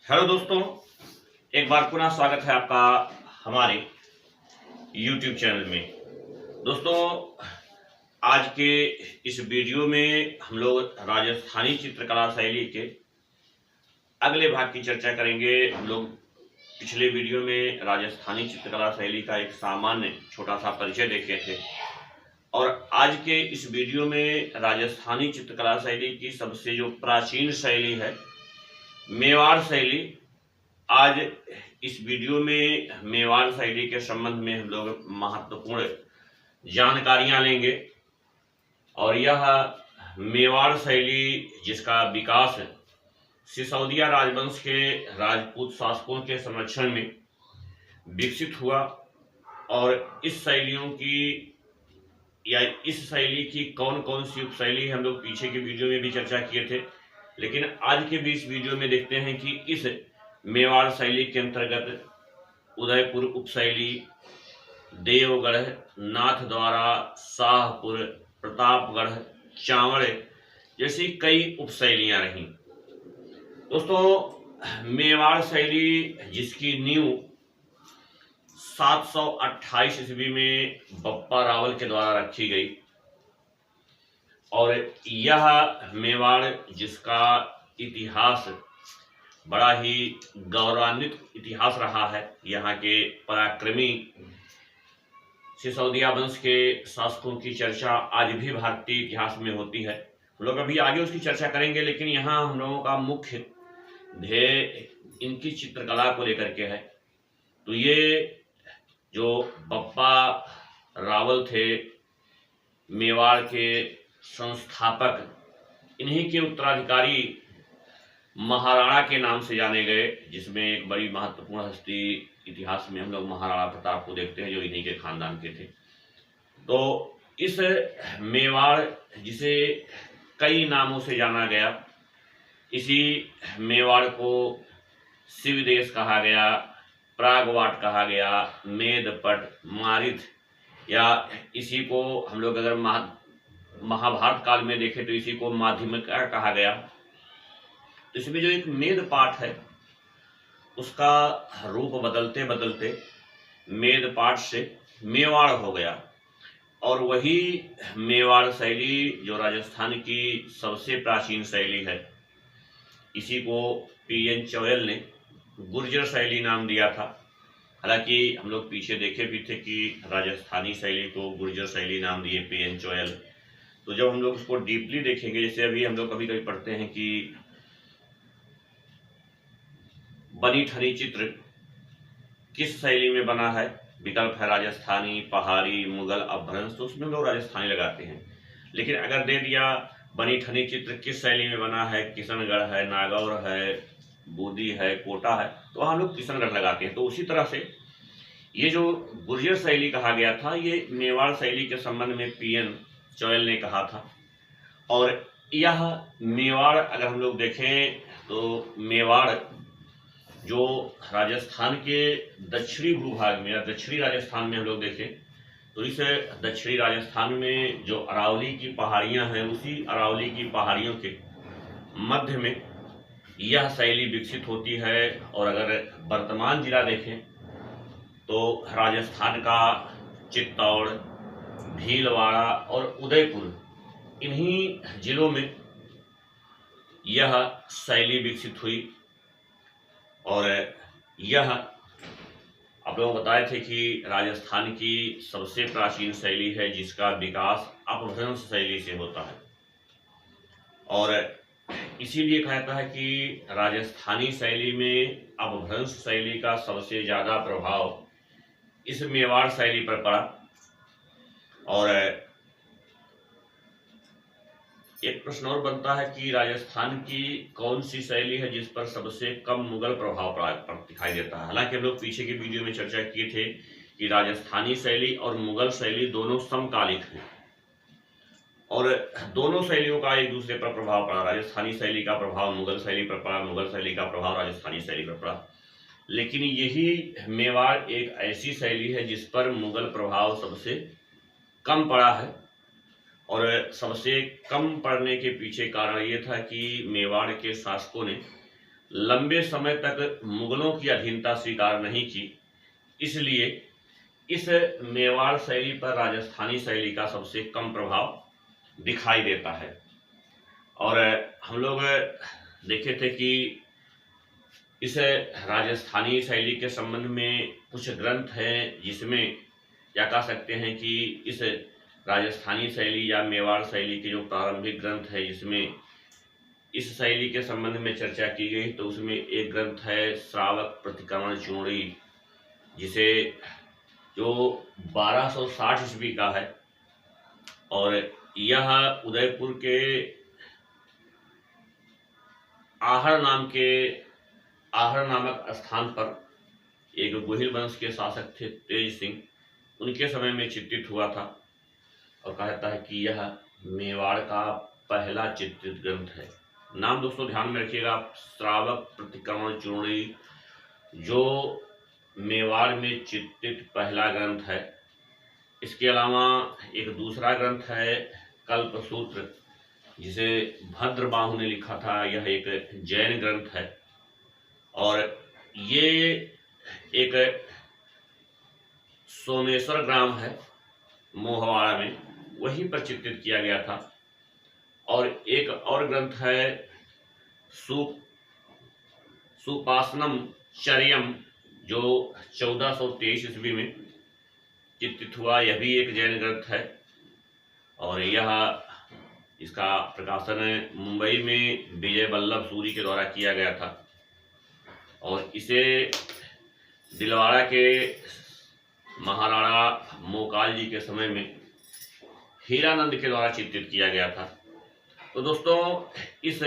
Hello दोस्तों, एक बार पुनः स्वागत है आपका हमारे YouTube चैनल में। दोस्तों, आज के इस वीडियो में हम लोग राजस्थानी चित्रकला शैली के अगले भाग की चर्चा करेंगे। हम लोग पिछले वीडियो में राजस्थानी चित्रकला शैली का एक सामान्य छोटा सा परिचय देखे थे और आज के इस वीडियो में राजस्थानी चित्रकला शैली की सबसे जो प्राचीन शैली है मेवाड़ शैली, आज इस वीडियो में मेवाड़ शैली के संबंध में हम लोग महत्वपूर्ण जानकारियां लेंगे। और यह मेवाड़ शैली जिसका विकास सिसोदिया राजवंश के राजपूत शासकों के संरक्षण में विकसित हुआ और इस शैली की कौन कौन सी उपशैली हम लोग पीछे के वीडियो में भी चर्चा किए थे, लेकिन आज के भी इस वीडियो में देखते हैं कि इस मेवाड़ शैली के अंतर्गत उदयपुर उपशैली, देवगढ़, नाथद्वारा, शाहपुर, प्रतापगढ़, चावड़ जैसी कई उपशैलियां रहीं। दोस्तों, मेवाड़ शैली जिसकी नींव 728 ईस्वी में बप्पा रावल के द्वारा रखी गई और यह मेवाड़ जिसका इतिहास बड़ा ही गौरवान्वित इतिहास रहा है। यहाँ के पराक्रमी सिसोदिया वंश के शासकों की चर्चा आज भी भारतीय इतिहास में होती है। हम लोग अभी आगे उसकी चर्चा करेंगे, लेकिन यहाँ हम लोगों का मुख्य ध्येय इनकी चित्रकला को लेकर के है। तो ये जो बप्पा रावल थे, मेवाड़ के संस्थापक, इन्हीं के उत्तराधिकारी महाराणा के नाम से जाने गए, जिसमें एक बड़ी महत्वपूर्ण हस्ती इतिहास में हम लोग महाराणा प्रताप को देखते हैं जो इन्हीं के खानदान के थे। तो इस मेवाड़ जिसे कई नामों से जाना गया, इसी मेवाड़ को शिवदेश कहा गया, प्रागवाट कहा गया, मेदपट, मारिथ, या इसी को हम लोग अगर महाभारत काल में देखें तो इसी को माध्यमिका कहा गया। तो इसमें जो एक मेद पाठ है उसका रूप बदलते बदलते मेद पाठ से मेवाड़ हो गया और वही मेवाड़ शैली जो राजस्थान की सबसे प्राचीन शैली है, इसी को पीएन चौयल ने गुर्जर शैली नाम दिया था। हालांकि हम लोग पीछे देखे भी थे कि राजस्थानी शैली को गुर्जर शैली नाम दिए पीएन चौयल। तो जब हम लोग उसको डीपली देखेंगे, जैसे अभी हम लोग कभी कभी पढ़ते हैं कि बनी ठनी चित्र किस शैली में बना है, विकल्प है राजस्थानी, पहाड़ी, मुगल, अपभ्रंश, तो उसमें लोग राजस्थानी लगाते हैं। लेकिन अगर दे दिया बनी ठनी चित्र किस शैली में बना है, किशनगढ़ है, नागौर है, बूंदी है, कोटा है, तो हम लोग किशनगढ़ लगाते हैं। तो उसी तरह से ये जो गुर्जर शैली कहा गया था, ये मेवाड़ शैली के संबंध में पीएन चौयल ने कहा था। और यह मेवाड़ अगर हम लोग देखें तो मेवाड़ जो राजस्थान के दक्षिणी भूभाग में या दक्षिणी राजस्थान में हम लोग देखें तो इस दक्षिणी राजस्थान में जो अरावली की पहाड़ियां हैं, उसी अरावली की पहाड़ियों के मध्य में यह शैली विकसित होती है। और अगर वर्तमान जिला देखें तो राजस्थान का चित्तौड़, भीलवाड़ा और उदयपुर, इन्हीं जिलों में यह शैली विकसित हुई। और यह आप लोगों को बताए थे कि राजस्थान की सबसे प्राचीन शैली है जिसका विकास अपभ्रंश शैली से होता है। और इसीलिए कहता है कि राजस्थानी शैली में अपभ्रंश शैली का सबसे ज़्यादा प्रभाव इस मेवाड़ शैली पर पड़ा। और एक प्रश्न और बनता है कि राजस्थान की कौन सी शैली है जिस पर सबसे कम मुगल प्रभाव दिखाई देता है। हालांकि हम लोग पीछे की वीडियो में चर्चा किए थे कि राजस्थानी शैली और मुगल शैली दोनों समकालिक हैं और दोनों शैलियों का एक दूसरे पर प्रभाव पड़ा। राजस्थानी शैली का प्रभाव मुगल शैली पर पड़ा, मुगल शैली का प्रभाव राजस्थानी शैली पर पड़ा। लेकिन यही मेवाड़ एक ऐसी शैली है जिस पर मुगल प्रभाव सबसे कम पड़ा है। और सबसे कम पड़ने के पीछे कारण ये था कि मेवाड़ के शासकों ने लंबे समय तक मुगलों की अधीनता स्वीकार नहीं की, इसलिए इस मेवाड़ शैली पर राजस्थानी शैली का सबसे कम प्रभाव दिखाई देता है। और हम लोग देखे थे कि इस राजस्थानी शैली के संबंध में कुछ ग्रंथ हैं जिसमें क्या कह सकते हैं कि इस राजस्थानी शैली या मेवाड़ शैली के जो प्रारंभिक ग्रंथ है जिसमें इस शैली के संबंध में चर्चा की गई, तो उसमें एक ग्रंथ है श्रावक प्रतिक्रमण चूड़ी, जिसे जो 1260 ईस्वी का है और यह उदयपुर के आहर नामक स्थान पर एक गोहिल वंश के शासक थे तेज सिंह, उनके समय में चित्रित हुआ था। और कहा जाता है कि यह मेवाड़ का पहला चित्रित ग्रंथ है। नाम दोस्तों ध्यान में रखिएगा, श्रावक प्रतिक्रमण चूड़ी, जो मेवाड़ में चित्रित पहला ग्रंथ है। इसके अलावा एक दूसरा ग्रंथ है कल्पसूत्र, जिसे भद्रबाहु ने लिखा था। यह एक जैन ग्रंथ है और ये एक सोमेश्वर ग्राम है मोहवाड़ा में, वहीं पर चित्रित किया गया था। और एक और ग्रंथ है सुपासनम चर्यम, जो 1423 ईस्वी में चित्रित हुआ। यह भी एक जैन ग्रंथ है और इसका प्रकाशन मुंबई में विजय वल्लभ सूरी के द्वारा किया गया था और इसे दिलवाड़ा के महाराणा मोकाल जी के समय में हीरानंद के द्वारा चित्रित किया गया था। तो दोस्तों, इस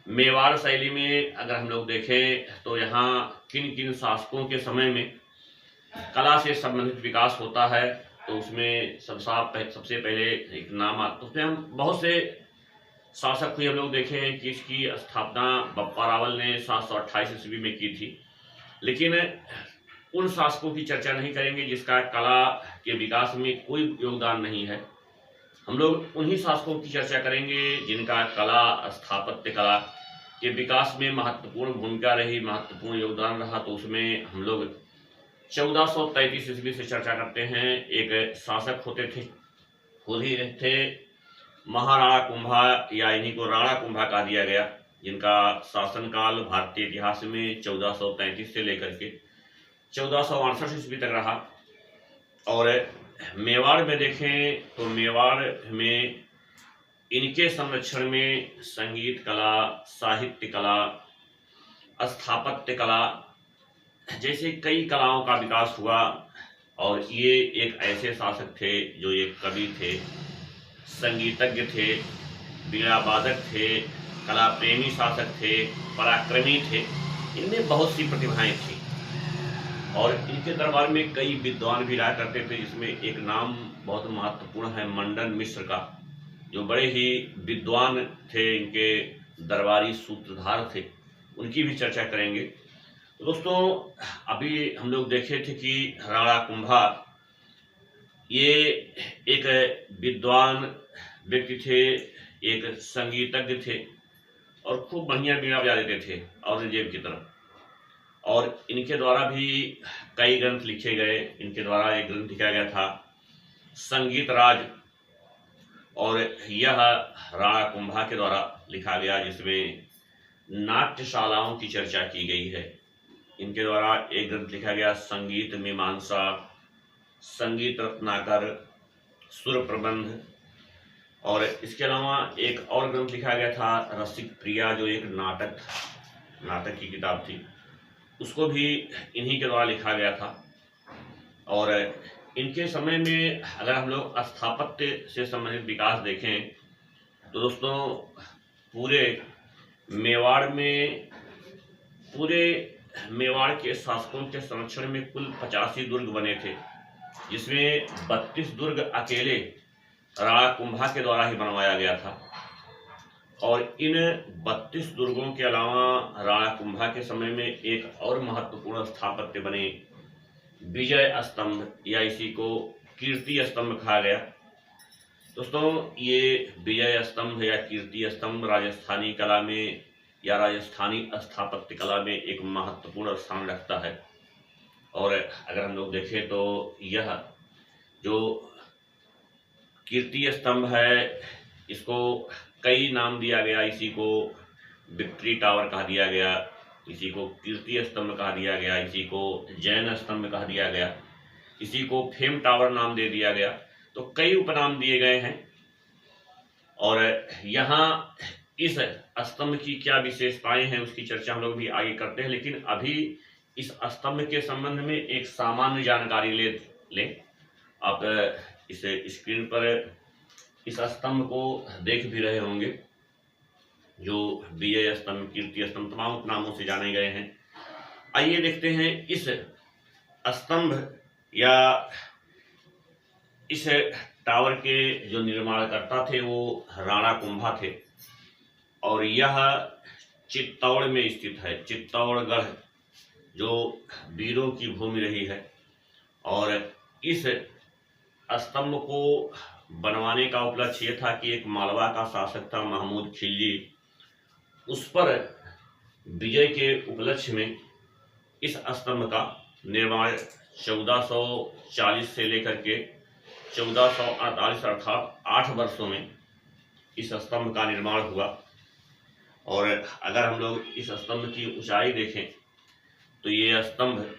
मेवाड़ शैली में अगर हम लोग देखें तो यहाँ किन किन शासकों के समय में कला से संबंधित विकास होता है, तो उसमें सबसे पहले एक नाम आता, उसमें हम बहुत से शासक हुए हम लोग देखे हैं कि इसकी स्थापना बप्पा रावल ने 728 ईस्वी में की थी। लेकिन उन शासकों की चर्चा नहीं करेंगे जिसका कला के विकास में कोई योगदान नहीं है। हम लोग उन्हीं शासकों की चर्चा करेंगे जिनका कला, स्थापत्य कला के विकास में महत्वपूर्ण भूमिका रही, महत्वपूर्ण योगदान रहा। तो उसमें हम लोग 1433 ईस्वी से चर्चा करते हैं। एक शासक होते थे, खुद ही थे महाराणा कुंभा, या इन्हीं को राणा कुंभा कहा दिया गया, जिनका शासनकाल भारतीय इतिहास में 1433 से लेकर के 1468 ईस्वी तक रहा। और मेवाड़ में देखें तो मेवाड़ में इनके संरक्षण में संगीत कला, साहित्य कला, स्थापत्य कला जैसे कई कलाओं का विकास हुआ। और ये एक ऐसे शासक थे जो एक कवि थे, संगीतज्ञ थे, वीणा वादक थे, कला प्रेमी शासक थे, पराक्रमी थे। इनमें बहुत सी प्रतिभाएं थी और इनके दरबार में कई विद्वान भी रहा करते थे, जिसमें एक नाम बहुत महत्वपूर्ण है मंडन मिश्र का, जो बड़े ही विद्वान थे, इनके दरबारी सूत्रधार थे, उनकी भी चर्चा करेंगे। तो दोस्तों, अभी हम लोग देखे थे कि राणा कुंभा ये एक विद्वान व्यक्ति थे, एक संगीतज्ञ थे और खूब बढ़िया वीणा बजा देते थे औरंगजेब की तरफ। और इनके द्वारा भी कई ग्रंथ लिखे गए। इनके द्वारा एक ग्रंथ लिखा गया था संगीत राज, और यह राणा कुंभा के द्वारा लिखा गया, जिसमें नाट्यशालाओं की चर्चा की गई है। इनके द्वारा एक ग्रंथ लिखा गया संगीत मीमांसा, संगीत रत्नाकर, सुर प्रबंध। और इसके अलावा एक और ग्रंथ लिखा गया था रसिक प्रिया, जो एक नाटक की किताब थी, उसको भी इन्हीं के द्वारा लिखा गया था। और इनके समय में अगर हम लोग स्थापत्य से संबंधित विकास देखें तो दोस्तों, पूरे मेवाड़ के शासकों के संरक्षण में कुल 85 दुर्ग बने थे, जिसमें 32 दुर्ग अकेले राणा कुंभा के द्वारा ही बनवाया गया था। और इन 32 दुर्गों के अलावा राणा कुंभा के समय में एक और महत्वपूर्ण स्थापत्य बने विजय स्तंभ, या इसी को कीर्ति स्तंभ कहा गया। दोस्तों, ये विजय स्तंभ या कीर्ति स्तंभ राजस्थानी कला में या राजस्थानी स्थापत्य कला में एक महत्वपूर्ण स्थान रखता है। और अगर हम लोग देखें तो यह जो कीर्ति स्तंभ है, इसको कई नाम दिया गया। इसी को विक्ट्री टावर कहा दिया गया, इसी को कीर्ति स्तंभ कहा दिया गया, इसी को जैन स्तंभ कहा दिया गया, इसी को फेम टावर नाम दे दिया गया। तो कई उपनाम दिए गए हैं। और यहाँ इस स्तंभ की क्या विशेषताएं हैं उसकी चर्चा हम लोग भी आगे करते हैं। लेकिन अभी इस स्तंभ के संबंध में एक सामान्य जानकारी लें। आप इस स्क्रीन पर इस स्तंभ को देख भी रहे होंगे, जो विजय स्तंभ, कीर्ति स्तंभ तमाम उपनामों से जाने गए हैं। आइए देखते हैं इस स्तंभ या इस टावर के जो निर्माणकर्ता थे वो राणा कुंभा थे। और यह चित्तौड़ में स्थित है। चित्तौड़गढ़ जो वीरों की भूमि रही है। और इस स्तंभ को बनवाने का उपलक्ष्य ये था कि एक मालवा का शासक था महमूद खिलजी, उस पर विजय के उपलक्ष्य में इस स्तंभ का निर्माण 1440 से लेकर के 1448 अर्थात 8 वर्षों में इस स्तंभ का निर्माण हुआ। और अगर हम लोग इस स्तंभ की ऊंचाई देखें तो ये स्तंभ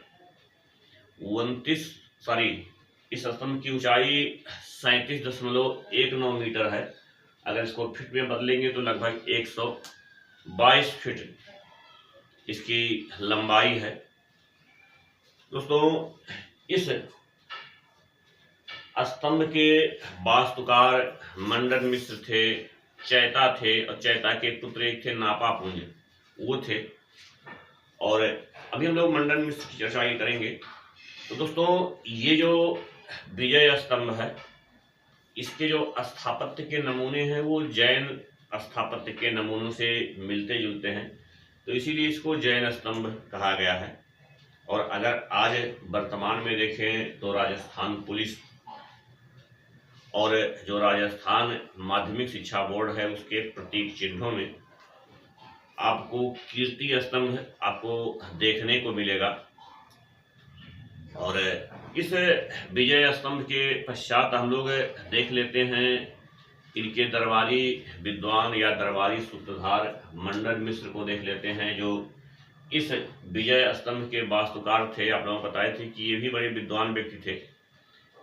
इस स्तंभ की ऊंचाई 37.19 मीटर है। अगर इसको फीट में बदलेंगे तो लगभग 122 फीट इसकी लंबाई है। दोस्तों, इस स्तंभ के वास्तुकार मंडन मिश्र थे, चैता थे, और चैता के पुत्र एक थे नापापुंज, वो थे। और अभी हम लोग मंडन मिश्र की चर्चा करेंगे। तो दोस्तों, ये जो विजय स्तंभ है, इसके जो स्थापत्य के नमूने हैं वो जैन स्थापत्य के नमूनों से मिलते जुलते हैं, तो इसीलिए इसको जैन स्तंभ कहा गया है। और अगर आज वर्तमान में देखें तो राजस्थान पुलिस और जो राजस्थान माध्यमिक शिक्षा बोर्ड है उसके प्रतीक चिन्हों में आपको कीर्ति स्तंभ आपको देखने को मिलेगा। और इस विजय स्तंभ के पश्चात हम लोग देख लेते हैं इनके दरबारी विद्वान या दरबारी सूत्रधार मंडन मिश्र को देख लेते हैं, जो इस विजय स्तंभ के वास्तुकार थे। आप लोगों को बताए थे कि ये भी बड़े विद्वान व्यक्ति थे।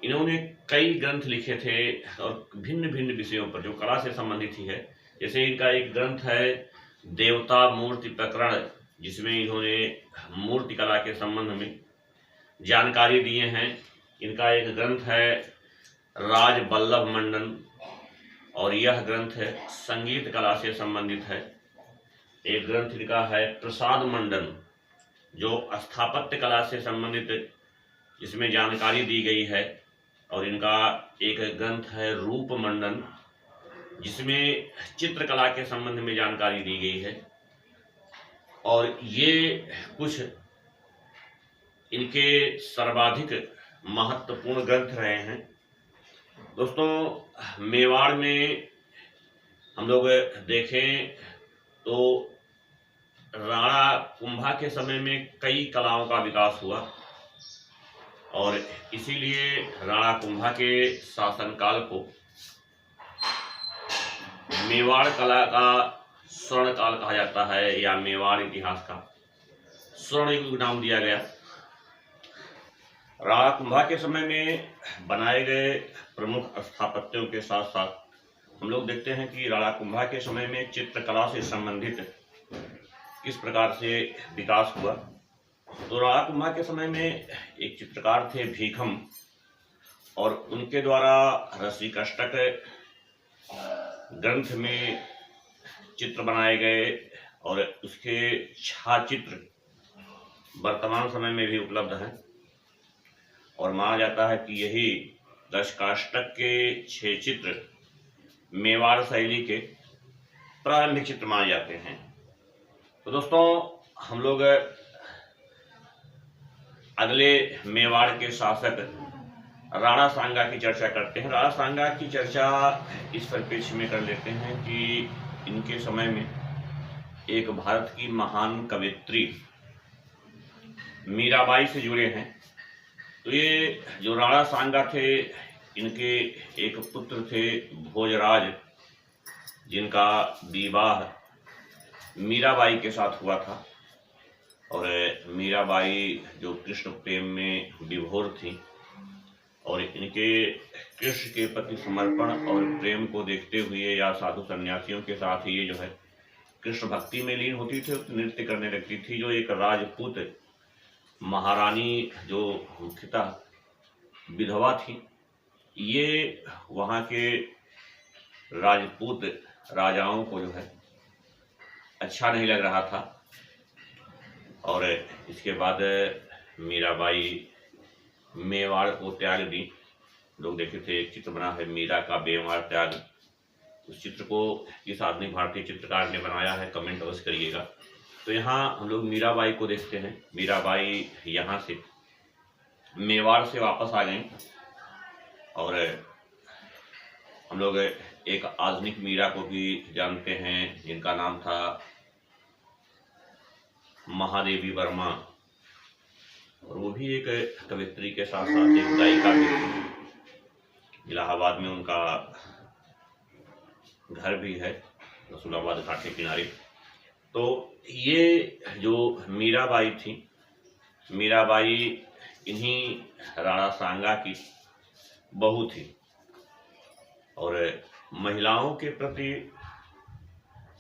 इन्होंने कई ग्रंथ लिखे थे और भिन्न भिन्न विषयों पर जो कला से संबंधित ही है। जैसे इनका एक ग्रंथ है देवता मूर्ति प्रकरण, जिसमें इन्होंने मूर्ति कला के संबंध में जानकारी दिए हैं। इनका एक ग्रंथ है राज बल्लभ मंडन, और यह ग्रंथ है संगीत कला से संबंधित है। एक ग्रंथ इनका है प्रसाद मंडन, जो स्थापत्य कला से संबंधित जिसमें जानकारी दी गई है। और इनका एक ग्रंथ है रूप मंडन, जिसमें चित्रकला के संबंध में जानकारी दी गई है। और ये कुछ इनके सर्वाधिक महत्वपूर्ण ग्रंथ रहे हैं। दोस्तों, मेवाड़ में हम लोग देखें तो राणा कुंभा के समय में कई कलाओं का विकास हुआ, और इसीलिए राणा कुंभा के शासनकाल को मेवाड़ कला का स्वर्ण काल कहा जाता है, या मेवाड़ इतिहास का स्वर्ण युग नाम दिया गया। राणा कुंभा के समय में बनाए गए प्रमुख स्थापत्यों के साथ साथ हम लोग देखते हैं कि राणा कुंभा के समय में चित्रकला से संबंधित किस प्रकार से विकास हुआ। तो राणा कुंभा के समय में एक चित्रकार थे भीखम, और उनके द्वारा रसिकाष्टक ग्रंथ में चित्र बनाए गए, और उसके छाचित्र वर्तमान समय में भी उपलब्ध हैं। और माना जाता है कि यही रसिकाष्टक के 6 चित्र मेवाड़ शैली के प्रारंभिक चित्र माने जाते हैं। तो दोस्तों, हम लोग अगले मेवाड़ के शासक राणा सांगा की चर्चा करते हैं। राणा सांगा की चर्चा इस परिप्रेक्ष्य में कर लेते हैं कि इनके समय में एक भारत की महान कवयित्री मीराबाई से जुड़े हैं। तो ये जो राणा सांगा थे, इनके एक पुत्र थे भोजराज, जिनका विवाह मीराबाई के साथ हुआ था। और मीराबाई जो कृष्ण प्रेम में विभोर थी और इनके कृष्ण के प्रति समर्पण और प्रेम को देखते हुए या साधु सन्यासियों के साथ ये जो है कृष्ण भक्ति में लीन होती थी, नृत्य करने लगती थी। जो एक राजपूत महारानी जो मुख्यतः विधवा थी, ये वहाँ के राजपूत राजाओं को जो है अच्छा नहीं लग रहा था। और इसके बाद मीराबाई मेवाड़ को त्याग दी। लोग देखे थे, एक चित्र बना है मीरा का मेवाड़ त्याग। उस चित्र को किस आदमी भारतीय चित्रकार ने बनाया है, कमेंट अवश्य करिएगा। तो यहाँ हम लोग मीराबाई को देखते हैं। मीराबाई यहाँ से मेवाड़ से वापस आ गए और हम लोग एक आधुनिक मीरा को भी जानते हैं, जिनका नाम था महादेवी वर्मा। और वो भी एक कवित्री के साथ साथ एक गायिका भी थी। इलाहाबाद में उनका घर भी है, रसूलाबाद घाट के किनारे। तो ये जो मीराबाई थी, मीराबाई इन्हीं राणा सांगा की बहू थी। और महिलाओं के प्रति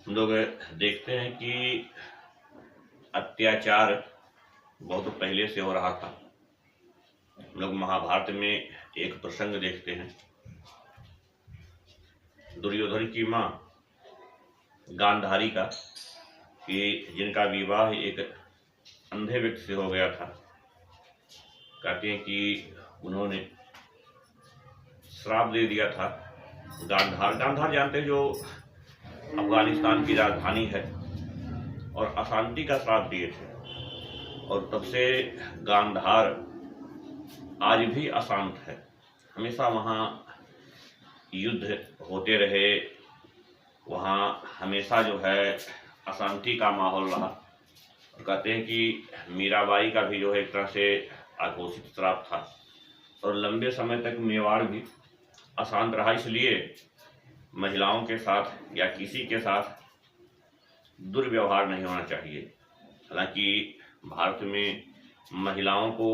हम लोग देखते हैं कि अत्याचार बहुत पहले से हो रहा था। हम लोग महाभारत में एक प्रसंग देखते हैं, दुर्योधन की माँ गांधारी का, कि जिनका विवाह एक अंधे व्यक्ति से हो गया था। कहते हैं कि उन्होंने श्राप दे दिया था। गांधार जानते हैं, जो अफगानिस्तान की राजधानी है, और अशांति का श्राप दिए थे। और तब से गांधार आज भी अशांत है। हमेशा वहाँ युद्ध होते रहे, वहाँ हमेशा जो है अशांति का माहौल रहा। और कहते हैं कि मीराबाई का भी जो है एक तरह से अघोषित श्राप था। और लंबे समय तक मेवाड़ भी अशांत रहा। इसलिए महिलाओं के साथ या किसी के साथ दुर्व्यवहार नहीं होना चाहिए। हालांकि भारत में महिलाओं को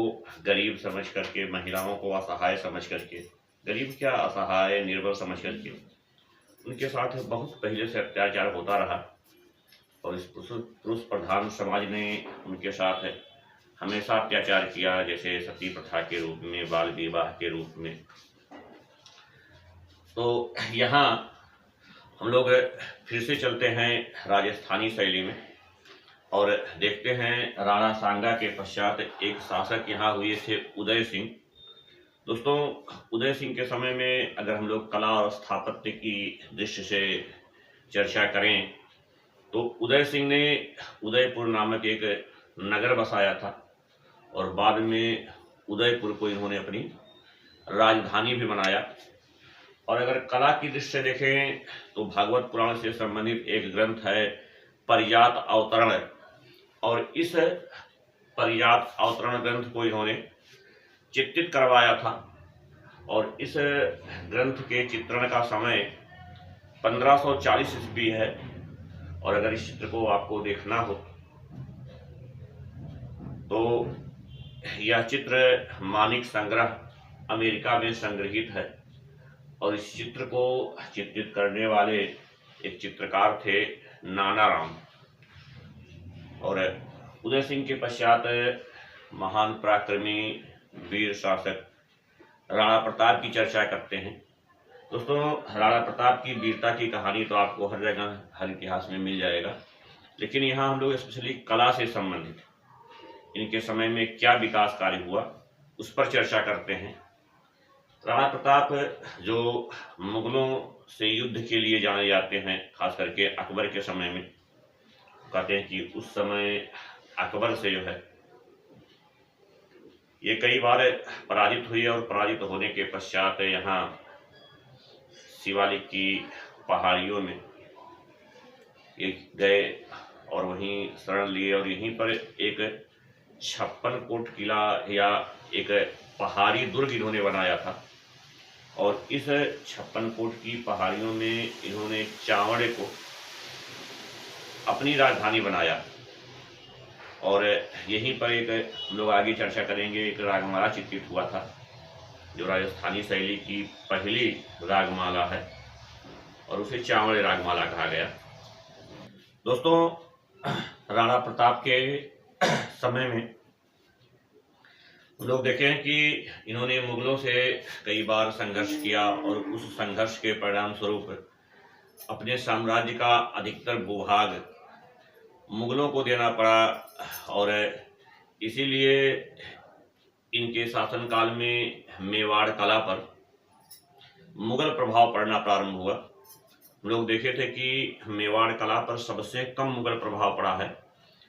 गरीब समझ करके, महिलाओं को असहाय समझ करके, गरीब क्या असहाय निर्बल समझ करके उनके साथ बहुत पहले से अत्याचार होता रहा। और इस पुरुष प्रधान समाज ने उनके साथ हमेशा अत्याचार किया, जैसे सती प्रथा के रूप में, बाल विवाह के रूप में। तो यहाँ हम लोग फिर से चलते हैं राजस्थानी शैली में और देखते हैं राणा सांगा के पश्चात एक शासक यहाँ हुए थे, उदय सिंह। दोस्तों, उदय सिंह के समय में अगर हम लोग कला और स्थापत्य की दृष्टि से चर्चा करें तो उदय सिंह ने उदयपुर नामक एक नगर बसाया था और बाद में उदयपुर को इन्होंने अपनी राजधानी भी बनाया। और अगर कला की दृष्टि से देखें तो भागवत पुराण से संबंधित एक ग्रंथ है परिजात अवतरण, और इस परिजात अवतरण ग्रंथ को इन्होंने चित्रित करवाया था। और इस ग्रंथ के चित्रण का समय 1540 ईस्वी है। और अगर इस चित्र को आपको देखना हो तो यह चित्र मानिक संग्रह अमेरिका में संग्रहित है। और इस चित्र को चित्रित करने वाले एक चित्रकार थे नानाराम। और उदय सिंह के पश्चात महान पराक्रमी वीर शासक राणा प्रताप की चर्चा करते हैं। दोस्तों, राणा प्रताप की वीरता की कहानी तो आपको हर जगह, हर इतिहास में मिल जाएगा, लेकिन यहाँ हम लोग स्पेशली कला से संबंधित इनके समय में क्या विकास कार्य हुआ उस पर चर्चा करते हैं। राणा प्रताप जो मुगलों से युद्ध के लिए जाने जाते हैं, खास करके अकबर के समय में, कहते हैं कि उस समय अकबर से जो है ये कई बार पराजित हुए। और पराजित होने के पश्चात यहाँ शिवालिक की पहाड़ियों में ये गए और वहीं शरण लिए और यहीं पर एक 56 कोट किला या एक पहाड़ी दुर्ग इन्होंने बनाया था। और इस 56 कोट की पहाड़ियों में इन्होंने चावड़े को अपनी राजधानी बनाया। और यहीं पर एक हम लोग आगे चर्चा करेंगे, एक रागमाला चित्रित हुआ था जो राजस्थानी शैली की पहली रागमाला है और उसे चावड़े रागमाला कहा गया। दोस्तों, राणा प्रताप के समय में लोग देखें कि इन्होंने मुगलों से कई बार संघर्ष किया और उस संघर्ष के परिणाम स्वरूप अपने साम्राज्य का अधिकतर भूभाग मुगलों को देना पड़ा। और इसीलिए इनके शासनकाल में मेवाड़ कला पर मुगल प्रभाव पड़ना प्रारंभ हुआ। लोग देखे थे कि मेवाड़ कला पर सबसे कम मुगल प्रभाव पड़ा है,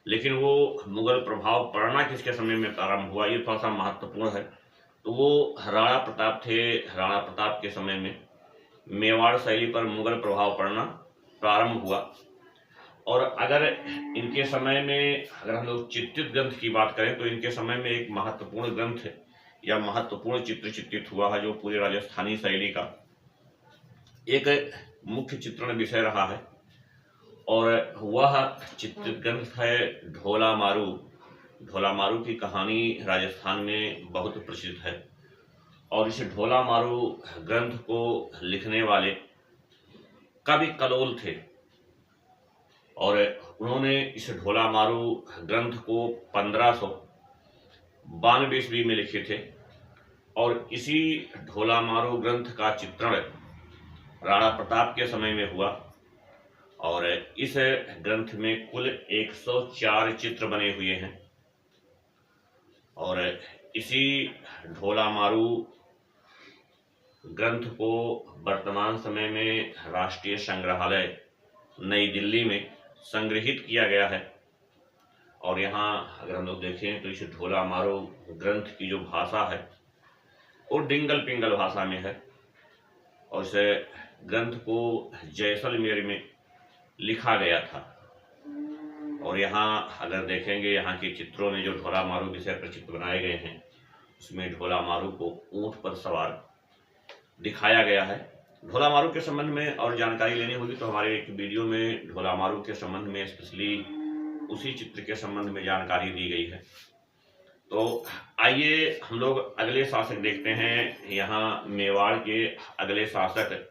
लेकिन वो मुगल प्रभाव पड़ना किसके समय में प्रारंभ हुआ, ये थोड़ा सा महत्वपूर्ण है। तो वो राणा प्रताप थे। राणा प्रताप के समय में मेवाड़ शैली पर मुगल प्रभाव पड़ना प्रारंभ हुआ। और अगर इनके समय में अगर हम लोग चित्रित ग्रंथ की बात करें तो इनके समय में एक महत्वपूर्ण ग्रंथ या महत्वपूर्ण चित्र चित्रित हुआ है जो पूरे राजस्थानी शैली का एक मुख्य चित्रण विषय रहा है। और वह चित्रित ग्रंथ है ढोला मारू। ढोला मारू की कहानी राजस्थान में बहुत प्रसिद्ध है और इस ढोला मारू ग्रंथ को लिखने वाले कवि कलोल थे और उन्होंने इस ढोला मारू ग्रंथ को 1592 ईस्वी में लिखे थे। और इसी ढोला मारू ग्रंथ का चित्रण राणा प्रताप के समय में हुआ और इस ग्रंथ में कुल 104 चित्र बने हुए हैं। और इसी ढोला मारू ग्रंथ को वर्तमान समय में राष्ट्रीय संग्रहालय नई दिल्ली में संग्रहित किया गया है। और यहाँ अगर हम लोग देखें तो इस ढोला मारू ग्रंथ की जो भाषा है वो डिंगल पिंगल भाषा में है और इस ग्रंथ को जैसलमेर में लिखा गया था। और यहाँ अगर देखेंगे यहाँ के चित्रों में जो ढोला मारू विषय पर चित्र बनाए गए हैं उसमें ढोला मारू को ऊंट पर सवार दिखाया गया है। ढोला मारू के संबंध में और जानकारी लेनी होगी तो हमारे एक वीडियो में ढोला मारू के संबंध में स्पेशली उसी चित्र के संबंध में जानकारी दी गई है। तो आइए हम लोग अगले शासक देखते हैं। यहाँ मेवाड़ के अगले शासक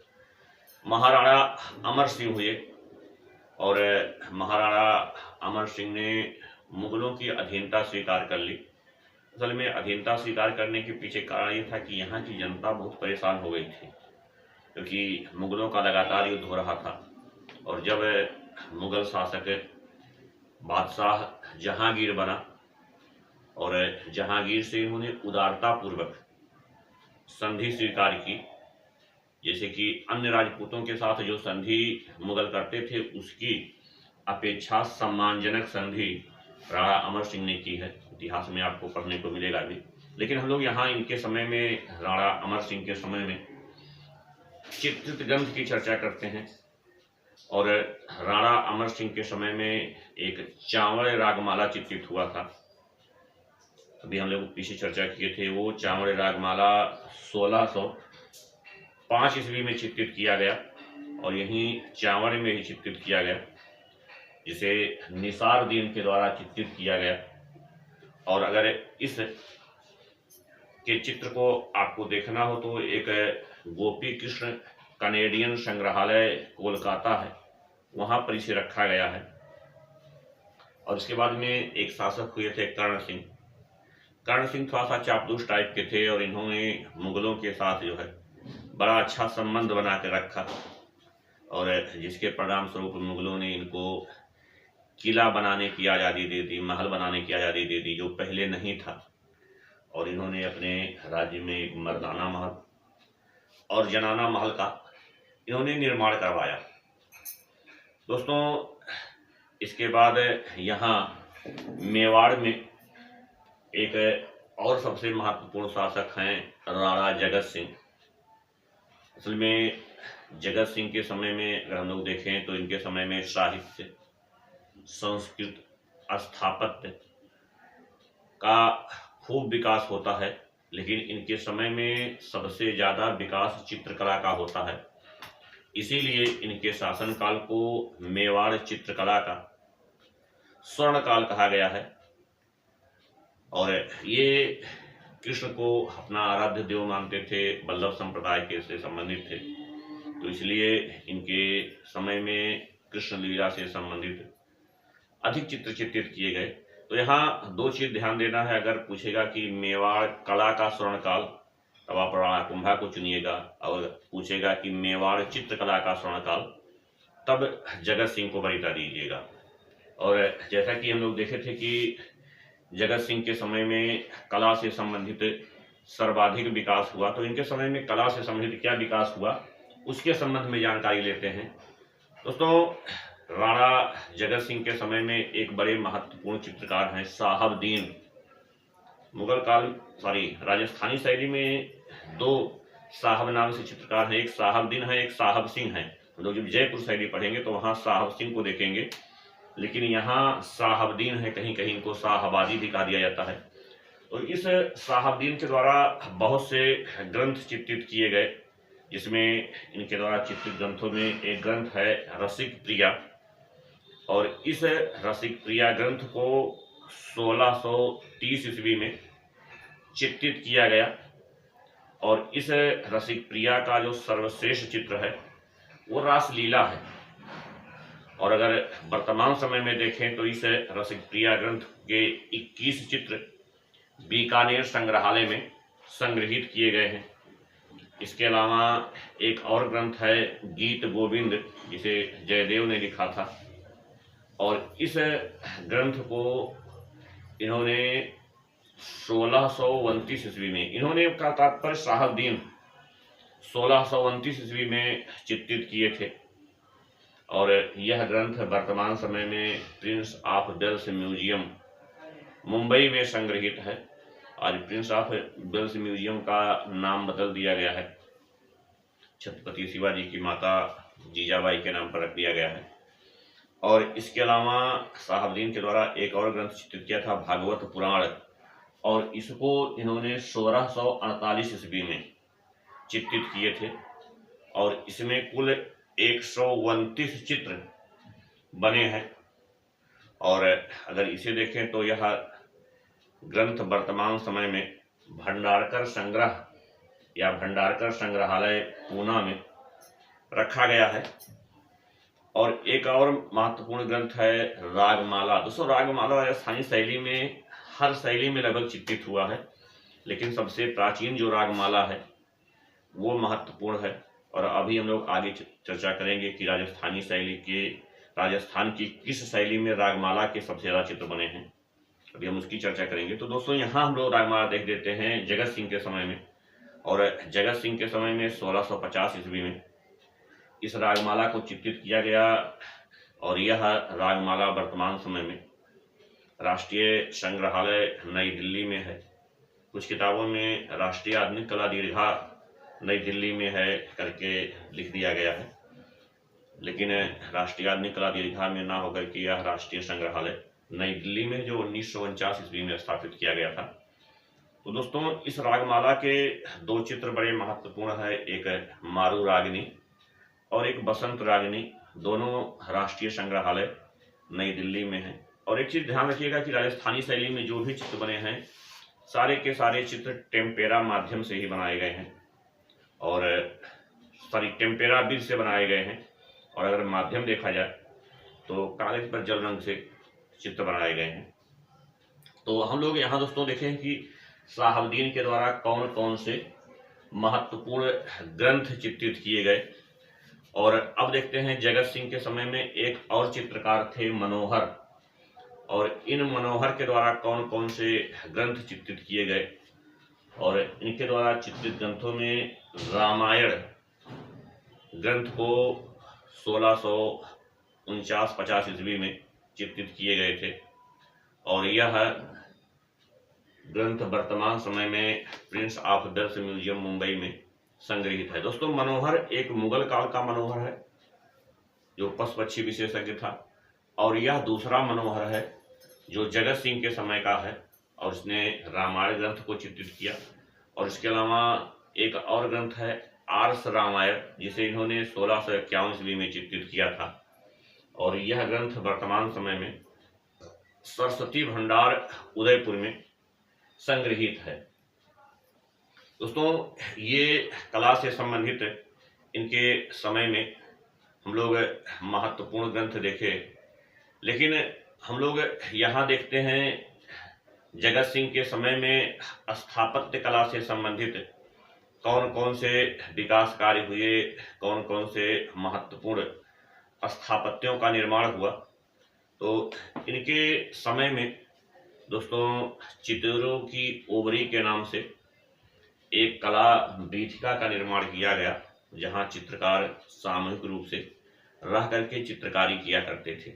महाराणा अमर सिंह हुए और महाराणा अमर सिंह ने मुगलों की अधीनता स्वीकार कर ली। असल में अधीनता स्वीकार करने के पीछे कारण ये था कि यहाँ की जनता बहुत परेशान हो गई थी क्योंकि मुगलों का लगातार युद्ध हो रहा था। और जब मुगल शासक बादशाह जहांगीर बना और जहांगीर से इन्होंने उदारता पूर्वक संधि स्वीकार की, जैसे कि अन्य राजपूतों के साथ जो संधि मुगल करते थे उसकी अपेक्षा सम्मानजनक संधि राणा अमर सिंह ने की है। इतिहास में आपको पढ़ने को मिलेगा भी। लेकिन हम लोग यहाँ इनके समय में राणा अमर सिंह के समय में चित्रित ग्रंथ की चर्चा करते हैं। और राणा अमर सिंह के समय में एक चावड़े रागमाला चित्रित हुआ था। अभी हम लोग पीछे चर्चा किए थे वो चावड़े रागमाला 1605 ईस्वी में चित्रित किया गया और यहीं चावड़े में ही चित्रित किया गया, जिसे निसारुद्दीन के द्वारा चित्रित किया गया। और अगर इस के चित्र को आपको देखना हो तो एक गोपी कृष्ण कनेडियन संग्रहालय कोलकाता है, वहां पर इसे रखा गया है। और इसके बाद में एक शासक हुए थे कर्ण सिंह। कर्ण सिंह थोड़ा सा चापलूस टाइप के थे और इन्होंने मुगलों के साथ जो है बड़ा अच्छा संबंध बना के रखा और जिसके परिणाम स्वरूप मुगलों ने इनको किला बनाने की आज़ादी दे दी, महल बनाने की आज़ादी दे दी जो पहले नहीं था। और इन्होंने अपने राज्य में एक मर्दाना महल और जनाना महल का इन्होंने निर्माण करवाया। दोस्तों, इसके बाद यहाँ मेवाड़ में एक और सबसे महत्वपूर्ण शासक हैं राणा जगत सिंह। असल में जगत सिंह के समय में अगर हम लोग देखें तो इनके समय में संस्कृत स्थापत्य का खूब विकास होता है, लेकिन इनके समय में सबसे ज़्यादा विकास चित्रकला का होता है। इसीलिए इनके शासनकाल को मेवाड़ चित्रकला का स्वर्ण काल कहा गया है। और ये कृष्ण को अपना आराध्य देव मानते थे, वल्लभ संप्रदाय के से संबंधित थे, तो इसलिए इनके समय में कृष्ण लीला से संबंधित अधिक चित्र चित्रित किए गए। तो यहाँ दो चीज ध्यान देना है। अगर पूछेगा कि मेवाड़ कला का स्वर्ण काल, तब आप राणा कुंभा को चुनिएगा, और पूछेगा कि मेवाड़ चित्रकला का स्वर्ण काल, तब जगत सिंह को वरीयता दीजिएगा। और जैसा कि हम लोग देखे थे कि जगत सिंह के समय में कला से संबंधित सर्वाधिक विकास हुआ, तो इनके समय में कला से संबंधित क्या विकास हुआ उसके संबंध में जानकारी लेते हैं। दोस्तों, राणा जगत सिंह के समय में एक बड़े महत्वपूर्ण चित्रकार हैं साहबदीन। मुगल काल राजस्थानी शैली में दो साहब नाम से चित्रकार हैं, एक साहबदीन है, एक साहब सिंह है। हम लोग जब जयपुर शैली पढ़ेंगे तो वहाँ साहब सिंह को देखेंगे, लेकिन यहाँ साहबदीन है, कहीं कहीं इनको साहबादी भी कहा दिया जाता है। तो इस साहबदीन के द्वारा बहुत से ग्रंथ चित्रित किए गए, जिसमें इनके द्वारा चित्रित ग्रंथों में एक ग्रंथ है रसिक प्रिया। और इस रसिक प्रिया ग्रंथ को 1630 ईस्वी में चित्रित किया गया। और इस रसिक प्रिया का जो सर्वश्रेष्ठ चित्र है वो रासलीला है। और अगर वर्तमान समय में देखें तो इस रसिक प्रिया ग्रंथ के 21 चित्र बीकानेर संग्रहालय में संग्रहित किए गए हैं। इसके अलावा एक और ग्रंथ है गीत गोविंद, जिसे जयदेव ने लिखा था, और इस ग्रंथ को इन्होंने 1629 ईस्वी में, इन्होंने का तात्पर्य साहबदीन 1629 ईस्वी में चित्रित किए थे। और यह ग्रंथ वर्तमान समय में Prince of Wales Museum Mumbai में संग्रहित है। आज प्रिंस ऑफ वेल्स म्यूजियम का नाम बदल दिया गया है, छत्रपति शिवाजी की माता जीजाबाई के नाम पर रख दिया गया है। और इसके अलावा साहबदीन के द्वारा एक और ग्रंथ चित्रित किया था भागवत पुराण, और इसको इन्होंने 1648 ईस्वी में चित्रित किए थे। और इसमें कुल 129 चित्र बने हैं। और अगर इसे देखें तो यह ग्रंथ वर्तमान समय में भंडारकर संग्रह या भंडारकर संग्रहालय पूना में रखा गया है। और एक और महत्वपूर्ण ग्रंथ है रागमाला। दोस्तों, रागमाला राजस्थानी शैली में हर शैली में लगभग चित्रित हुआ है, लेकिन सबसे प्राचीन जो रागमाला है वो महत्वपूर्ण है। और अभी हम लोग आगे चर्चा करेंगे कि राजस्थान की किस शैली में रागमाला के सबसे ज़्यादा चित्र बने हैं, अभी हम उसकी चर्चा करेंगे। तो दोस्तों, यहाँ हम लोग रागमाला देख देते हैं जगत सिंह के समय में। और जगत सिंह के समय में 1650 ईस्वी में इस रागमाला को चित्रित किया गया। और यह रागमाला वर्तमान समय में राष्ट्रीय संग्रहालय नई दिल्ली में है। कुछ किताबों में राष्ट्रीय आधुनिक कला दीर्घा नई दिल्ली में है करके लिख दिया गया है, लेकिन राष्ट्रीय आधुनिक कला दीर्घा में ना होकर के यह राष्ट्रीय संग्रहालय नई दिल्ली में जो 1949 ईस्वी में स्थापित किया गया था। तो दोस्तों, इस रागमाला के दो चित्र बड़े महत्वपूर्ण है, एक मारू रागिनी और एक बसंत रागिनी, दोनों राष्ट्रीय संग्रहालय नई दिल्ली में है। और एक चीज ध्यान रखिएगा कि राजस्थानी शैली में जो भी चित्र बने हैं सारे के सारे चित्र टेम्पेरा माध्यम से ही बनाए गए हैं, और टेम्पेरा बीज से बनाए गए हैं। और अगर माध्यम देखा जाए तो कागज पर जल रंग से चित्र बनाए गए हैं। तो हम लोग यहाँ दोस्तों देखें कि साहबदीन के द्वारा कौन कौन से महत्वपूर्ण ग्रंथ चित्रित किए गए। और अब देखते हैं जगत सिंह के समय में एक और चित्रकार थे मनोहर, और इन मनोहर के द्वारा कौन कौन से ग्रंथ चित्रित किए गए। और इनके द्वारा चित्रित ग्रंथों में रामायण ग्रंथ को 1649-50 ईस्वी में चित्रित किए गए थे। और यह ग्रंथ वर्तमान समय में Prince of Wales Museum Mumbai में संग्रहित है। दोस्तों, मनोहर एक मुगल काल का मनोहर है जो पशु पक्षी विशेषज्ञ था। और यह दूसरा मनोहर है जो जगत सिंह के समय का है और उसने रामायण ग्रंथ को चित्रित किया। और इसके अलावा एक और ग्रंथ है आर्ष रामायण, जिसे इन्होंने 1651 ईस्वी में चित्रित किया था। और यह ग्रंथ वर्तमान समय में सरस्वती भंडार उदयपुर में संग्रहित है। दोस्तों, ये कला से संबंधित इनके समय में हम लोग महत्वपूर्ण ग्रंथ देखे, लेकिन हम लोग यहाँ देखते हैं जगत सिंह के समय में स्थापत्य कला से संबंधित कौन कौन से विकास कार्य हुए, कौन कौन से महत्वपूर्ण स्थापत्यों का निर्माण हुआ। तो इनके समय में दोस्तों चित्रों की ओबरी के नाम से एक कला वीथिका का निर्माण किया गया, जहां चित्रकार सामूहिक रूप से रह करके चित्रकारी किया करते थे।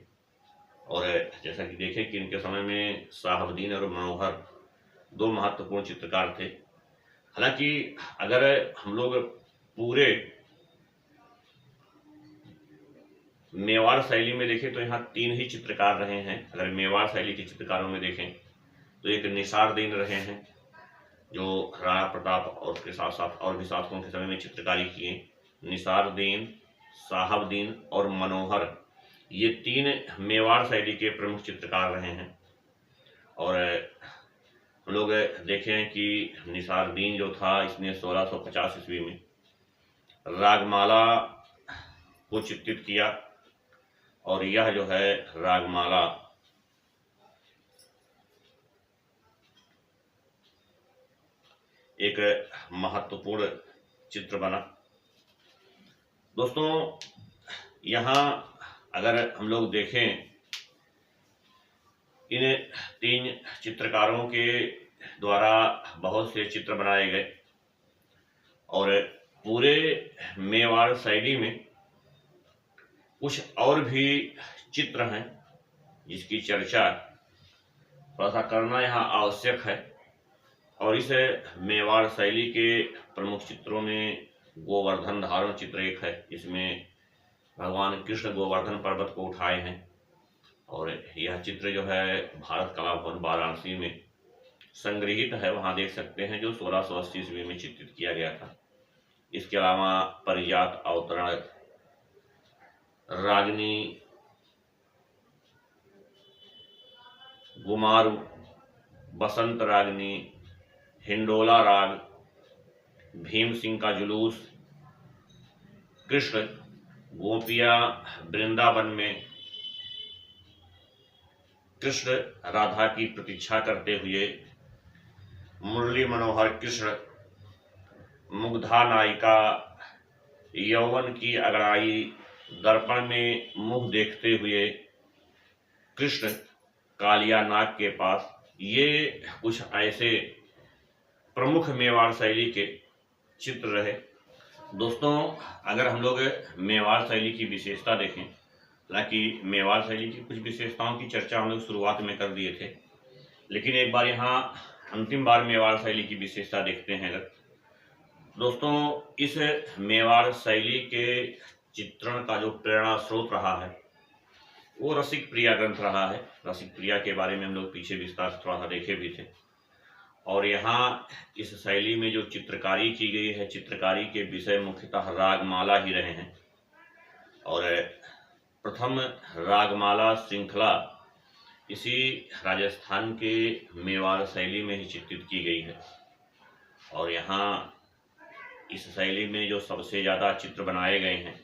और जैसा कि देखें कि इनके समय में साहबदीन और मनोहर दो महत्वपूर्ण चित्रकार थे। हालांकि अगर हम लोग पूरे मेवाड़ शैली में देखें तो यहाँ 3 ही चित्रकार रहे हैं। अगर मेवाड़ शैली के चित्रकारों में देखें तो एक निसारदीन रहे हैं जो राणा प्रताप और उसके साथ साथ और भी शासकों के समय में चित्रकारी किए। निसारदीन, साहबदीन और मनोहर, ये 3 मेवाड़ शैली के प्रमुख चित्रकार रहे हैं। और हम लोग देखें कि निसारदीन जो था, इसने 1650 ईस्वी में रागमाला को चित्रित किया। और यह जो है रागमाला एक महत्वपूर्ण चित्र बना। दोस्तों, यहाँ अगर हम लोग देखें इन 3 चित्रकारों के द्वारा बहुत से चित्र बनाए गए और पूरे मेवाड़ शैली में कुछ और भी चित्र हैं जिसकी चर्चा थोड़ा सा करना यहाँ आवश्यक है। और इस मेवाड़ शैली के प्रमुख चित्रों में गोवर्धन धारण चित्र एक है, जिसमें भगवान कृष्ण गोवर्धन पर्वत को उठाए हैं। और यह चित्र जो है भारत कला भवन वाराणसी में संग्रहित है, वहां देख सकते हैं, जो 1680 ईस्वी में चित्रित किया गया था। इसके अलावा परिजात अवतरण, रागिनी, गुमारू, बसंत रागिनी, हिंडोला राग, भीम सिंह का जुलूस, कृष्ण गोपिया वृंदावन में, कृष्ण राधा की प्रतीक्षा करते हुए, मुरली मनोहर कृष्ण, मुग्धा नायिका, यौवन की अगड़ाई, दर्पण में मुंह देखते हुए, कृष्ण कालिया नाग के पास, ये कुछ ऐसे प्रमुख मेवाड़ शैली के चित्र रहे। दोस्तों, अगर हम लोग मेवाड़ शैली की विशेषता देखें, हालांकि मेवाड़ शैली की कुछ विशेषताओं की चर्चा हम लोग शुरुआत में कर दिए थे, लेकिन एक बार यहाँ अंतिम बार मेवाड़ शैली की विशेषता देखते हैं। अगर दोस्तों, इस मेवाड़ शैली के चित्रण का जो प्रेरणा स्रोत रहा है वो रसिक प्रिया ग्रंथ रहा है। रसिक प्रिया के बारे में हम लोग पीछे विस्तार से थोड़ा सा देखे भी थे। और यहाँ इस शैली में जो चित्रकारी की गई है, चित्रकारी के विषय मुख्यतः रागमाला ही रहे हैं। और प्रथम रागमाला श्रृंखला इसी राजस्थान के मेवाड़ शैली में ही चित्रित की गई है। और यहाँ इस शैली में जो सबसे ज़्यादा चित्र बनाए गए हैं,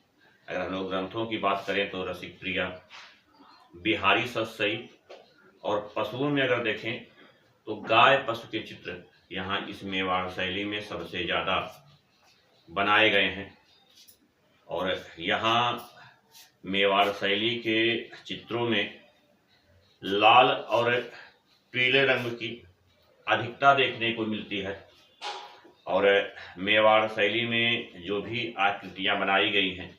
अगर हम लोग ग्रंथों की बात करें तो रसिक प्रिया, बिहारी सतसई, और पशुओं में अगर देखें तो गाय पशु के चित्र यहाँ इस मेवाड़ शैली में सबसे ज़्यादा बनाए गए हैं। और यहाँ मेवाड़ शैली के चित्रों में लाल और पीले रंग की अधिकता देखने को मिलती है। और मेवाड़ शैली में जो भी आकृतियाँ बनाई गई हैं,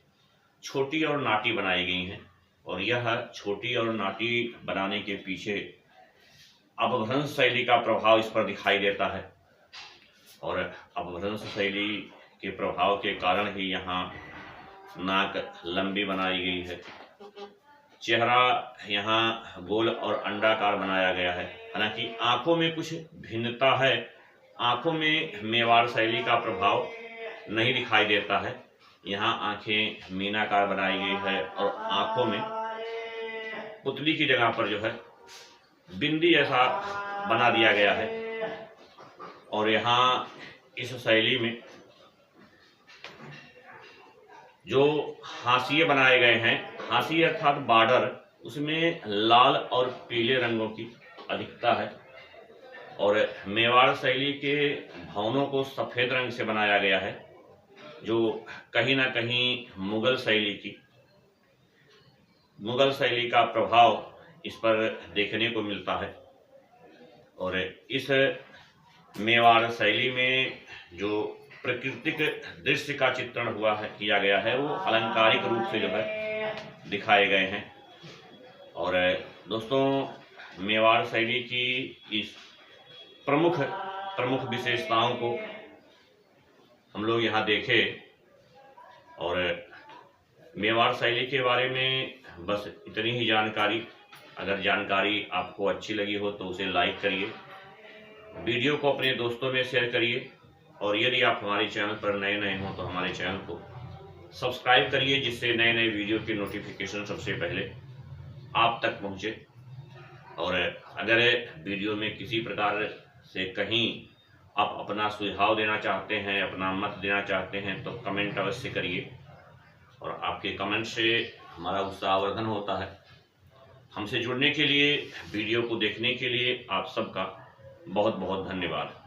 छोटी और नाटी बनाई गई हैं। और यह छोटी और नाटी बनाने के पीछे अपभ्रंश शैली का प्रभाव इस पर दिखाई देता है। और अपभ्रंश शैली के प्रभाव के कारण ही यहाँ नाक लंबी बनाई गई है, चेहरा यहाँ गोल और अंडाकार बनाया गया है। हालांकि आंखों में कुछ भिन्नता है, आंखों में मेवाड़ शैली का प्रभाव नहीं दिखाई देता है। यहाँ आंखें मीनाकार बनाई गई है और आंखों में पुतली की जगह पर जो है बिंदी ऐसा बना दिया गया है। और यहाँ इस शैली में जो हाशिए बनाए गए हैं, हाशिए अर्थात बॉर्डर, उसमें लाल और पीले रंगों की अधिकता है। और मेवाड़ शैली के भवनों को सफ़ेद रंग से बनाया गया है, जो कहीं ना कहीं मुगल शैली का प्रभाव इस पर देखने को मिलता है। और इस मेवाड़ शैली में जो प्राकृतिक दृश्य का चित्रण किया गया है, वो अलंकारिक रूप से जो है दिखाए गए हैं। और दोस्तों, मेवाड़ शैली की इस प्रमुख विशेषताओं को हम लोग यहाँ देखें। और मेवाड़ शैली के बारे में बस इतनी ही जानकारी। अगर जानकारी आपको अच्छी लगी हो तो उसे लाइक करिए, वीडियो को अपने दोस्तों में शेयर करिए। और यदि आप हमारे चैनल पर नए हो तो हमारे चैनल को सब्सक्राइब करिए, जिससे नए वीडियो की नोटिफिकेशन सबसे पहले आप तक पहुंचे। और अगर वीडियो में किसी प्रकार से कहीं आप अपना सुझाव देना चाहते हैं, अपना मत देना चाहते हैं, तो कमेंट अवश्य करिए। और आपके कमेंट से हमारा उत्साहवर्धन होता है। हमसे जुड़ने के लिए, वीडियो को देखने के लिए आप सबका बहुत बहुत धन्यवाद।